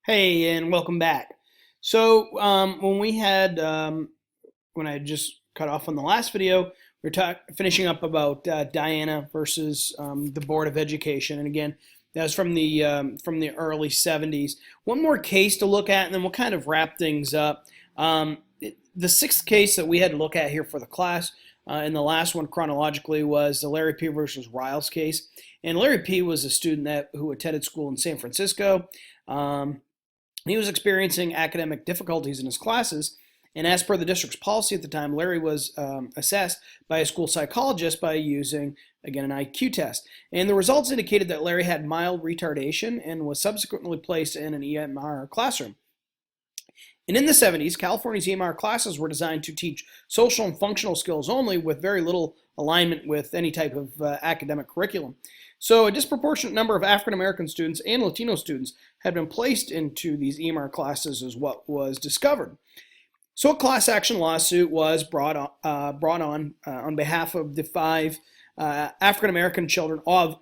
Hey, and welcome back. So, when I had just cut off on the last video, we were finishing up about Diana versus the Board of Education, and again, that was from the early '70s. One more case to look at, and then we'll kind of wrap things up. The sixth case that we had to look at here for the class, and the last one chronologically was the Larry P. versus Riles case. And Larry P. was a student who attended school in San Francisco. He was experiencing academic difficulties in his classes, and as per the district's policy at the time, Larry was assessed by a school psychologist by using, again, an IQ test. And the results indicated that Larry had mild retardation and was subsequently placed in an EMR classroom. And in the '70s, California's EMR classes were designed to teach social and functional skills only, with very little alignment with any type of academic curriculum. So a disproportionate number of African American students and Latino students had been placed into these EMR classes, is what was discovered. So a class action lawsuit was brought on behalf of the five African American children of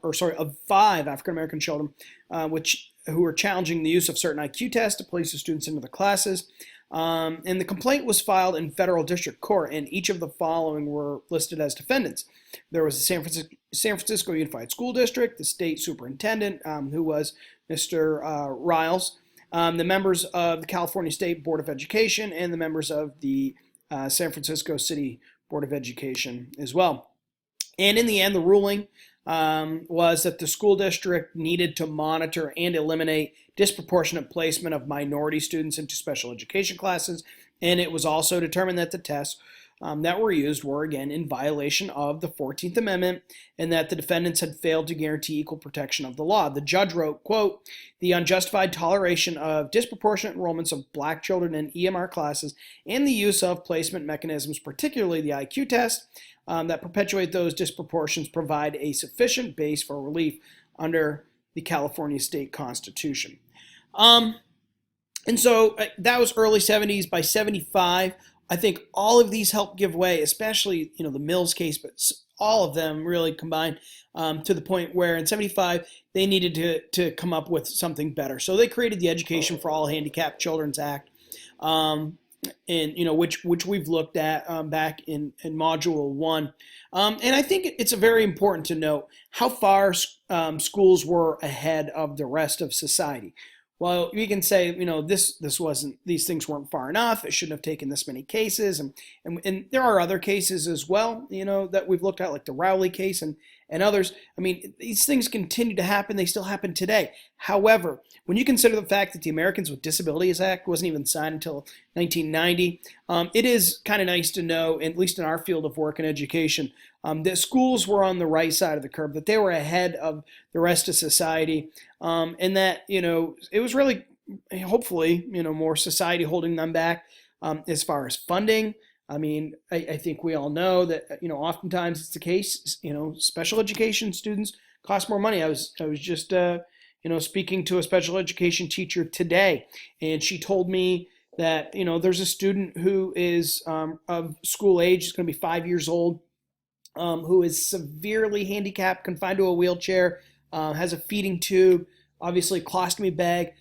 five African American children, who were challenging the use of certain IQ tests to place the students into the classes. And the complaint was filed in federal district court, and each of the following were listed as defendants. There was the San Francisco Unified School District, the state superintendent, who was Mr. Riles, the members of the California State Board of Education, and the members of the San Francisco City Board of Education as well. And in the end, the ruling was that the school district needed to monitor and eliminate disproportionate placement of minority students into special education classes, and it was also determined that the tests that were used were, again, in violation of the 14th Amendment, and that the defendants had failed to guarantee equal protection of the law. The judge wrote, quote, "The unjustified toleration of disproportionate enrollments of black children in EMR classes and the use of placement mechanisms, particularly the IQ test, that perpetuate those disproportions provide a sufficient base for relief under the California State Constitution." And so that was early '70s. By '75, I think all of these helped give way, especially the Mills case, but all of them really combined to the point where in '75 they needed to come up with something better. So they created the Education for All Handicapped Children's Act, and which we've looked at back in Module 1. And I think it's very important to note how far schools were ahead of the rest of society. Well, we can say, these things weren't far enough. It shouldn't have taken this many cases, and there are other cases as well, that we've looked at, like the Rowley case and others. I mean, these things continue to happen. They still happen today. However, when you consider the fact that the Americans with Disabilities Act wasn't even signed until 1990, it is kind of nice to know, at least in our field of work and education, that schools were on the right side of the curve, that they were ahead of the rest of society, and that it was really, hopefully, more society holding them back as far as funding. I mean, I think we all know that oftentimes it's the case. Special education students cost more money. I was just speaking to a special education teacher today, and she told me that there's a student who is of school age, is going to be 5 years old, who is severely handicapped, confined to a wheelchair, has a feeding tube, obviously colostomy bag,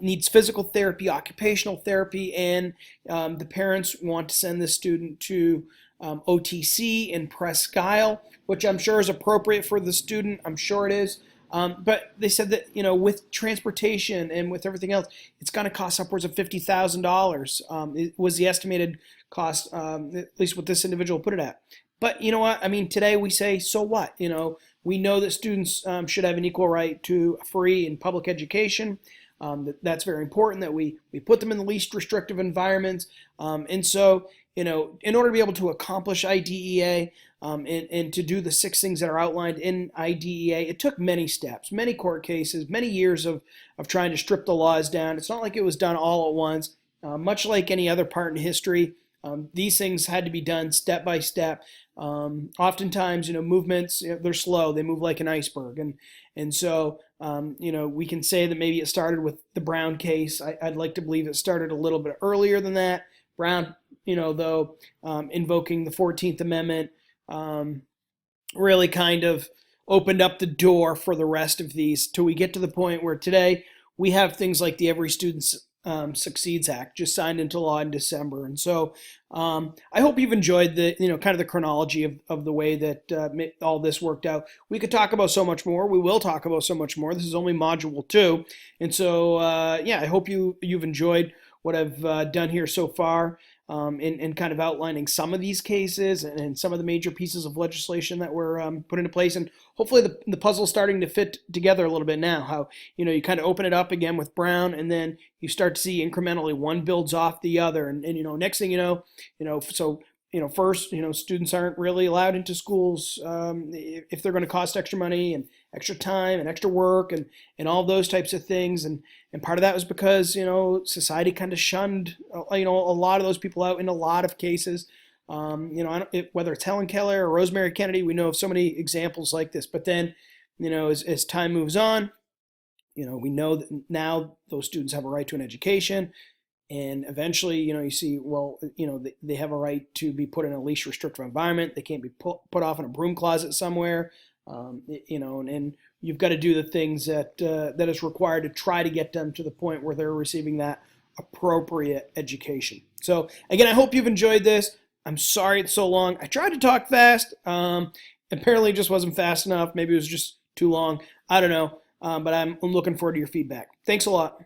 needs physical therapy, occupational therapy, and the parents want to send this student to OTC in Presque Isle, which I'm sure is appropriate for the student. I'm sure it is. But they said that, with transportation and with everything else, it's going to cost upwards of $50,000. It was the estimated cost, at least what this individual put it at. But you know what? I mean, today we say, so what? We know that students should have an equal right to free and public education. That's very important, that we put them in the least restrictive environments. And so, in order to be able to accomplish IDEA and to do the 6 things that are outlined in IDEA, it took many steps, many court cases, many years of trying to strip the laws down. It's not like it was done all at once. Much like any other part in history, these things had to be done step by step. Oftentimes, movements, they're slow. They move like an iceberg. And so, we can say that maybe it started with the Brown case. I'd like to believe it started a little bit earlier than that. Brown, though, invoking the 14th Amendment, really kind of opened up the door for the rest of these till we get to the point where today we have things like the Every Student Succeeds Act just signed into law in December. And so I hope you've enjoyed the, kind of the chronology of the way that all this worked out. We could talk about so much more. We will talk about so much more. This is only module 2. And so, yeah, I hope you've enjoyed what I've done here so far, in kind of outlining some of these cases and some of the major pieces of legislation that were put into place. And hopefully the puzzle's starting to fit together a little bit now. How, you kind of open it up again with Brown, and then you start to see incrementally one builds off the other. And next thing so first, students aren't really allowed into schools if they're going to cost extra money and extra time and extra work and all those types of things. And part of that was because, society kind of shunned, a lot of those people out in a lot of cases. Whether it's Helen Keller or Rosemary Kennedy, we know of so many examples like this. But then, as time moves on, we know that now those students have a right to an education. And eventually, you see, well, they have a right to be put in a least restrictive environment. They can't be put off in a broom closet somewhere, and you've got to do the things that is required to try to get them to the point where they're receiving that appropriate education. So again, I hope you've enjoyed this. I'm sorry it's so long. I tried to talk fast. Apparently it just wasn't fast enough. Maybe it was just too long. I don't know. But I'm looking forward to your feedback. Thanks a lot.